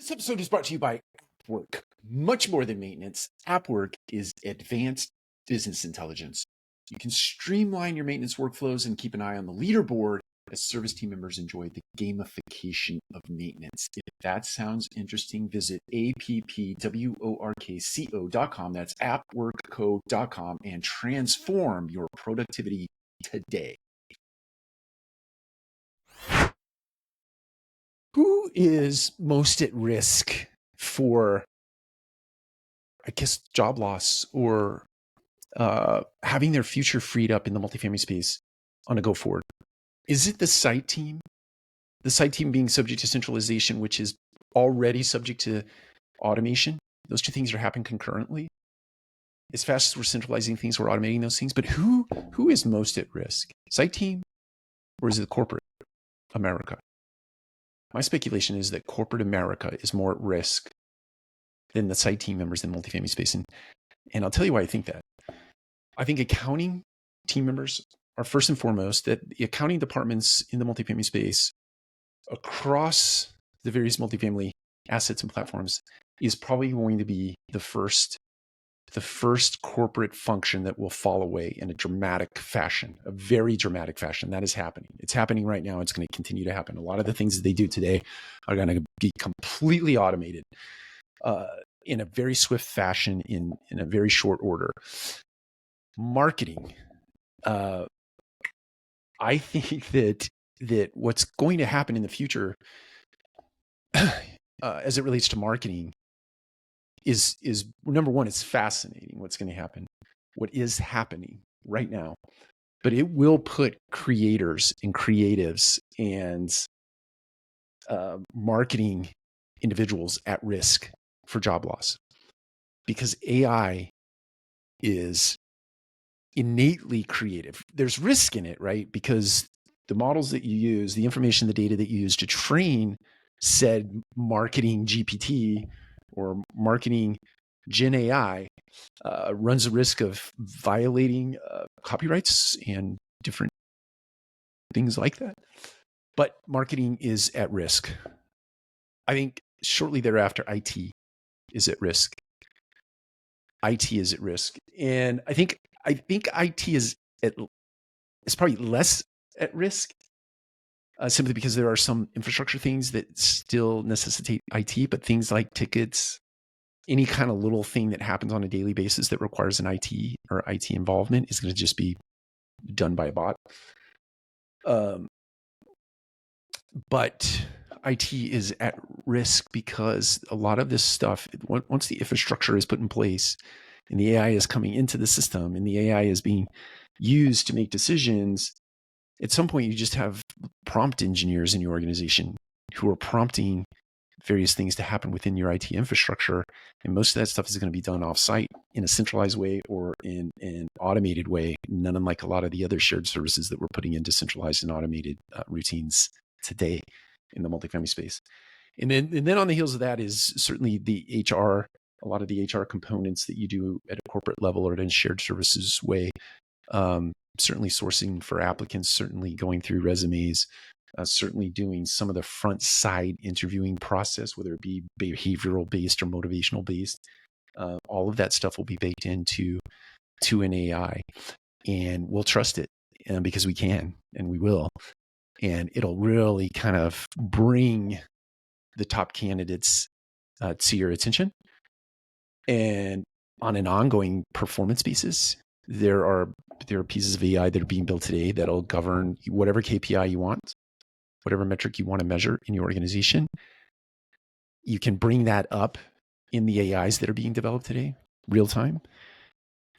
This episode is brought to you by AppWork. Much more than maintenance, AppWork is advanced business intelligence. You can streamline your maintenance workflows and keep an eye on the leaderboard as service team members enjoy the gamification of maintenance. If that sounds interesting, visit appworkco.com. That's appworkco.com and transform your productivity today. Who is most at risk for, I guess, job loss or having their future freed up in the multifamily space on a go forward? Is it the site team? The site team being subject to centralization, which is already subject to automation. Those two things are happening concurrently. As fast as we're centralizing things, we're automating those things. But who is most at risk? Site team, or is it corporate America? My speculation is that corporate America is more at risk than the site team members in the multifamily space. And I'll tell you why I think that. I think accounting team members are first and foremost, that the accounting departments in the multifamily space across the various multifamily assets and platforms is probably going to be the first corporate function that will fall away in a dramatic fashion, a very dramatic fashion. That is happening. It's happening right now. It's going to continue to happen. A lot of the things that they do today are going to be completely automated in a very swift fashion, in a very short order. Marketing. I think that what's going to happen in the future as it relates to marketing is number one, it's fascinating what's going to happen, what is happening right now, but it will put creators and creatives and marketing individuals at risk for job loss, because AI is innately creative. There's risk in it, right? Because the models that you use, the information, the data that you use to train said marketing GPT or marketing Gen AI runs the risk of violating copyrights and different things like that. But marketing is at risk. I think shortly thereafter, IT is at risk. IT is at risk. And I think IT is probably less at risk, simply because there are some infrastructure things that still necessitate IT, but things like tickets, any kind of little thing that happens on a daily basis that requires an IT or IT involvement is going to just be done by a bot. But IT is at risk because a lot of this stuff, once the infrastructure is put in place and the AI is coming into the system and the AI is being used to make decisions, at some point you just have prompt engineers in your organization who are prompting various things to happen within your IT infrastructure. And most of that stuff is going to be done offsite in a centralized way or in an automated way, none unlike a lot of the other shared services that we're putting into centralized and automated routines today in the multifamily space. And then on the heels of that is certainly the HR, a lot of the HR components that you do at a corporate level or in a shared services way. Certainly sourcing for applicants, certainly going through resumes, certainly doing some of the front side interviewing process, whether it be behavioral based or motivational based. All of that stuff will be baked into an AI, and we'll trust it because we can and we will. And it'll really kind of bring the top candidates to your attention. And on an ongoing performance basis, there are pieces of AI that are being built today that'll govern whatever KPI you want, whatever metric you want to measure in your organization. You can bring that up in the AIs that are being developed today, real time.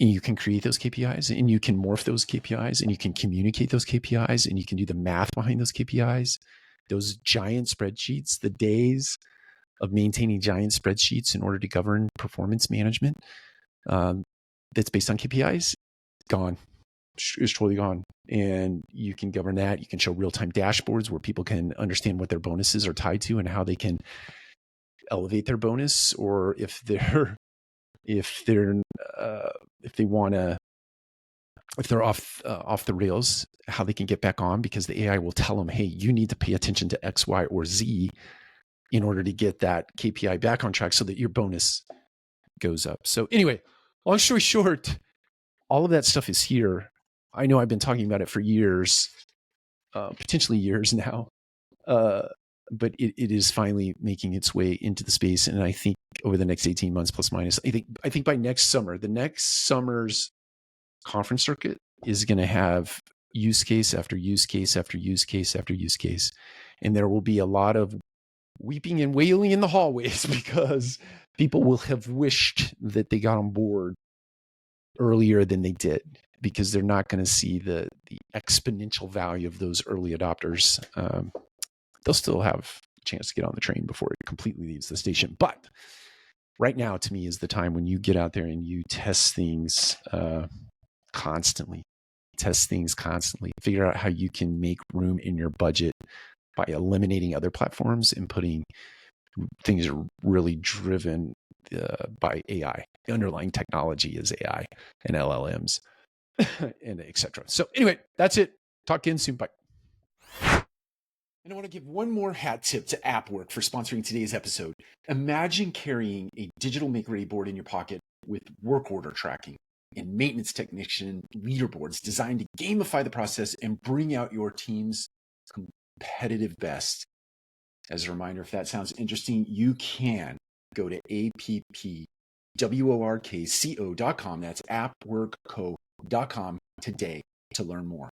And you can create those KPIs and you can morph those KPIs and you can communicate those KPIs and you can do the math behind those KPIs. Those giant spreadsheets, the days of maintaining giant spreadsheets in order to govern performance management that's based on KPIs, gone. It's totally gone. And you can govern that. You can show real-time dashboards where people can understand what their bonuses are tied to and how they can elevate their bonus, or if they're off the rails, how they can get back on, because the AI will tell them, hey, you need to pay attention to X, Y, or Z in order to get that KPI back on track so that your bonus goes up. So anyway, long story short, all of that stuff is here. I know I've been talking about it for years, potentially years now, but it is finally making its way into the space. And I think over the next 18 months, plus minus, I think by next summer, the next summer's conference circuit is going to have use case after use case after use case after use case. And there will be a lot of weeping and wailing in the hallways because people will have wished that they got on board earlier than they did, because they're not going to see the exponential value of those early adopters. They'll still have a chance to get on the train before it completely leaves the station. But right now, to me, is the time when you get out there and you test things constantly. Figure out how you can make room in your budget by eliminating other platforms and putting things really driven by AI. The underlying technology is AI and LLMs and etc. So anyway, that's it. Talk again soon. Bye. And I want to give one more hat tip to AppWork for sponsoring today's episode. Imagine carrying a digital make-ready board in your pocket with work order tracking and maintenance technician leaderboards designed to gamify the process and bring out your team's competitive best. As a reminder, if that sounds interesting, you can go to appworkco.com. That's appworkco.com today to learn more.